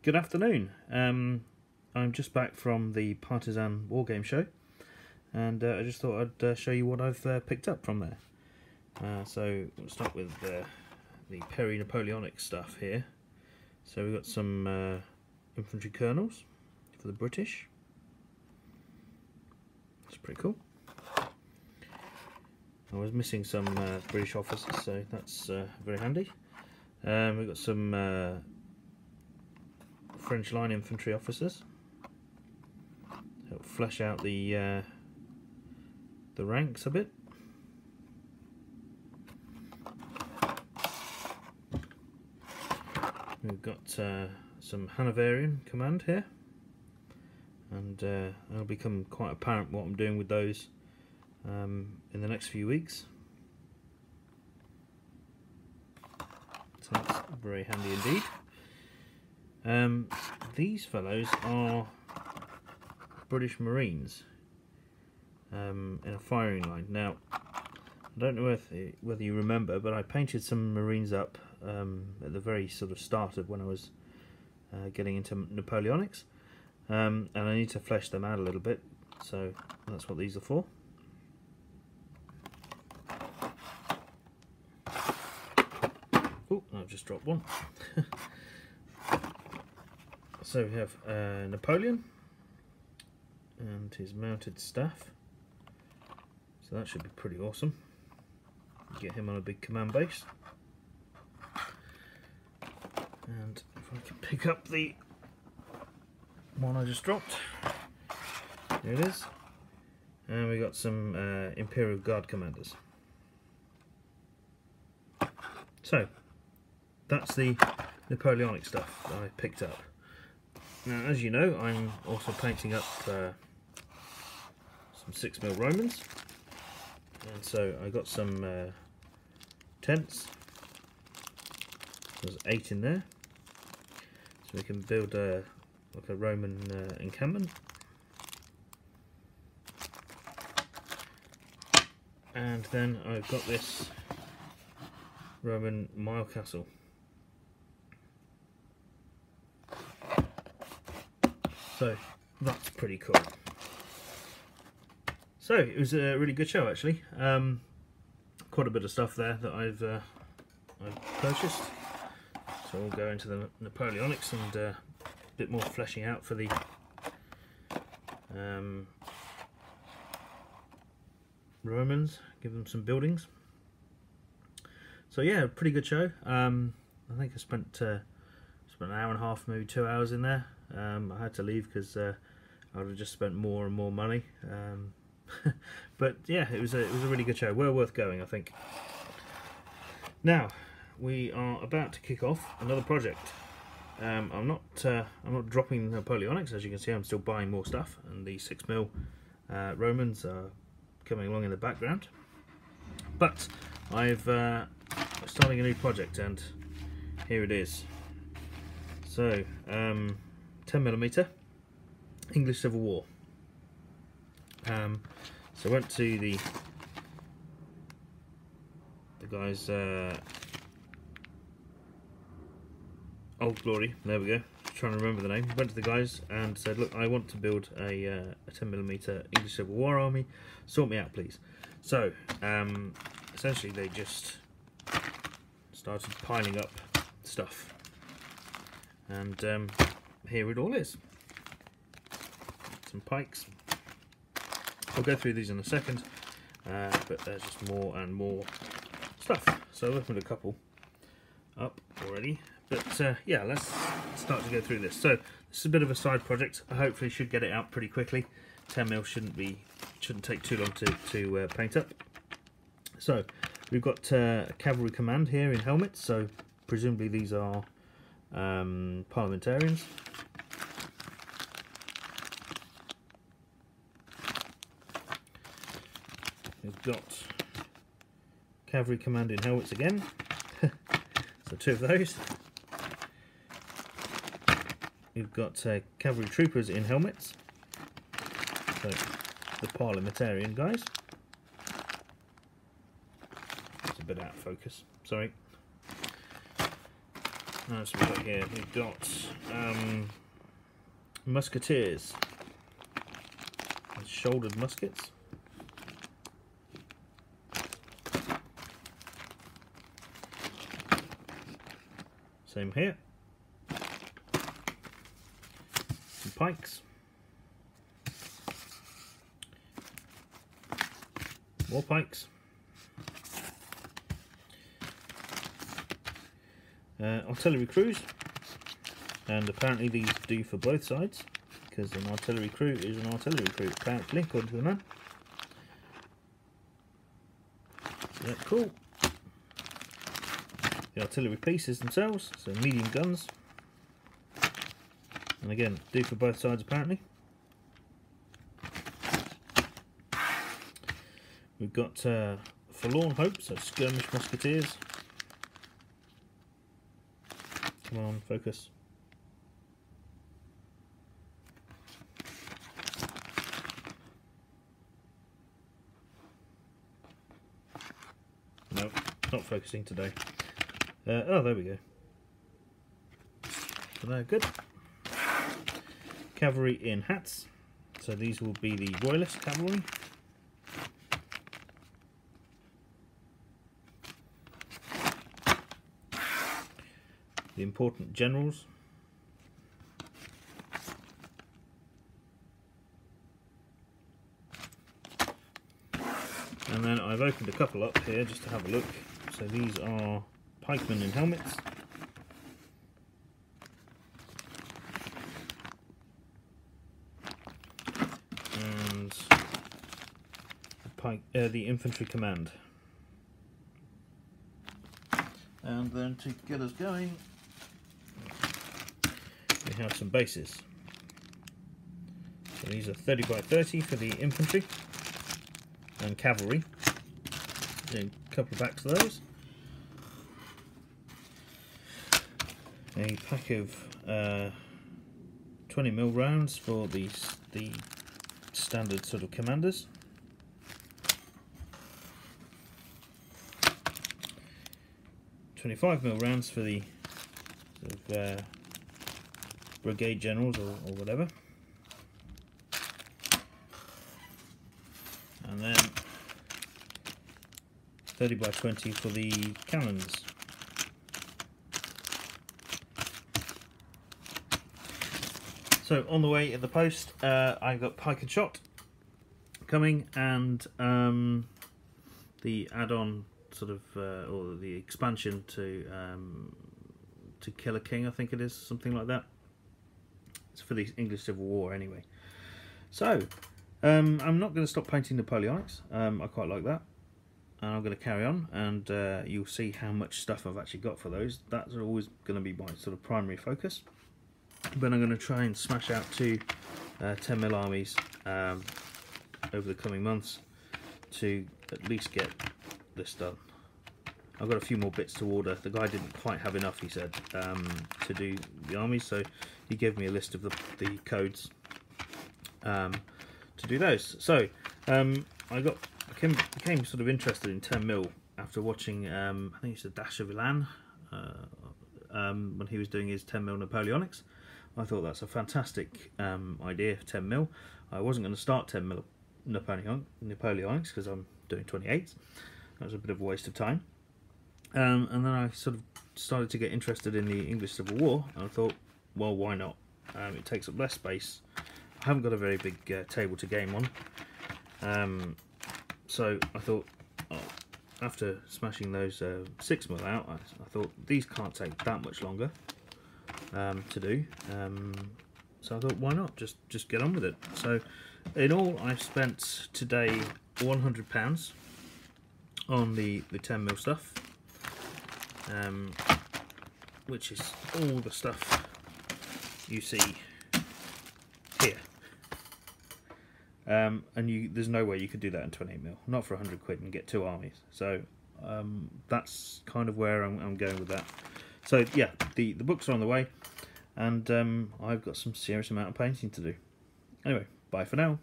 Good afternoon. I'm just back from the Partizan wargame show, and I just thought I'd show you what I've picked up from there. So we'll start with the Napoleonic stuff here. So we've got some infantry colonels for the British. That's pretty cool. I was missing some British officers, so that's very handy. We've got some French line infantry officers. It'll flesh out the ranks a bit. We've got some Hanoverian command here, and it'll become quite apparent what I'm doing with those in the next few weeks. So that's very handy indeed. These fellows are British Marines in a firing line. Now, I don't know whether you remember, but I painted some Marines up at the very sort of start of when I was getting into Napoleonics, and I need to flesh them out a little bit, so that's what these are for. Oh, I've just dropped one. So we have Napoleon and his mounted staff, so that should be pretty awesome. Get him on a big command base. And if I can pick up the one I just dropped, there it is. And we got some Imperial Guard commanders. So that's the Napoleonic stuff that I picked up. Now, as you know, I'm also painting up some 6mm Romans, and so I got some tents. There's 8 in there, so we can build like a Roman encampment. And then I've got this Roman mile castle. So that's pretty cool. So it was a really good show actually. Quite a bit of stuff there that I've purchased. So we'll go into the Napoleonics and a bit more fleshing out for the Romans. Give them some buildings. So yeah, pretty good show. I think I spent an hour and a half, maybe 2 hours in there. I had to leave because I would have just spent more and more money. But yeah, it was a really good show. Well worth going, I think. Now we are about to kick off another project. I'm not dropping Napoleonics, as you can see. I'm still buying more stuff, and the 6mm Romans are coming along in the background. But I'm starting a new project, and here it is. So 10mm English Civil War. So I went to the guys Old Glory, there we go, trying to remember the name. Went to the guys and said, look, I want to build a 10mm English Civil War army, sort me out please. So essentially they just started piling up stuff, and here it all is. Some pikes. I'll go through these in a second, but there's just more and more stuff. So I've opened a couple up already, but yeah, let's start to go through this. So this is a bit of a side project. I hopefully should get it out pretty quickly. 10mm shouldn't take too long to paint up. So we've got a cavalry command here in helmets. So presumably these are parliamentarians. We've got cavalry command in helmets again. So 2 of those. We've got cavalry troopers in helmets. So the parliamentarian guys. It's a bit out of focus, sorry. What we've got here? We've got musketeers, shouldered muskets. Same here. Some pikes. More pikes. Artillery crews. And apparently these do for both sides, because an artillery crew is an artillery crew, apparently, according to the man. Yeah, cool. The artillery pieces themselves, so medium guns. And again, do for both sides apparently. We've got Forlorn Hope, so skirmish musketeers. Come on, focus. No, not focusing today. Oh, there we go. So they're good. Cavalry in hats. So these will be the Royalist cavalry. The important generals. And then I've opened a couple up here just to have a look. So these are pikemen in helmets. And the infantry command. And then to get us going, we have some bases. So these are 30 by 30 for the infantry and cavalry. Doing a couple of backs of those. A pack of 20mm rounds for the standard sort of commanders. .25mm rounds for the sort of, brigade generals or whatever. And then 30 by 20 for the cannons. So on the way in the post, I got pike and shot coming, and the add-on sort of or the expansion to Killer King, I think it is, something like that. It's for the English Civil War anyway. So I'm not going to stop painting Napoleonics. I quite like that, and I'm going to carry on, and you'll see how much stuff I've actually got for those. That's always going to be my sort of primary focus, but I'm going to try and smash out 2 10mm armies over the coming months to at least get this done. I've got a few more bits to order. The guy didn't quite have enough, he said, to do the armies, so he gave me a list of the codes to do those. So I became sort of interested in 10mm after watching I think it's the Dash of Ilan when he was doing his 10mm Napoleonics. I thought that's a fantastic idea for 10mm. I wasn't going to start 10mm Napoleonics because I'm doing 28s. That was a bit of a waste of time. And then I sort of started to get interested in the English Civil War, and I thought, well, why not? It takes up less space. I haven't got a very big table to game on, so I thought, oh, after smashing those 6mm out, I thought these can't take that much longer to do. So I thought, why not? Just get on with it. So in all, I've spent today £100 on the 10mm stuff. Which is all the stuff you see here, and there's no way you could do that in 28mm, not for 100 quid, and get 2 armies. So that's kind of where I'm going with that. So yeah, the books are on the way, and I've got some serious amount of painting to do. Anyway, bye for now.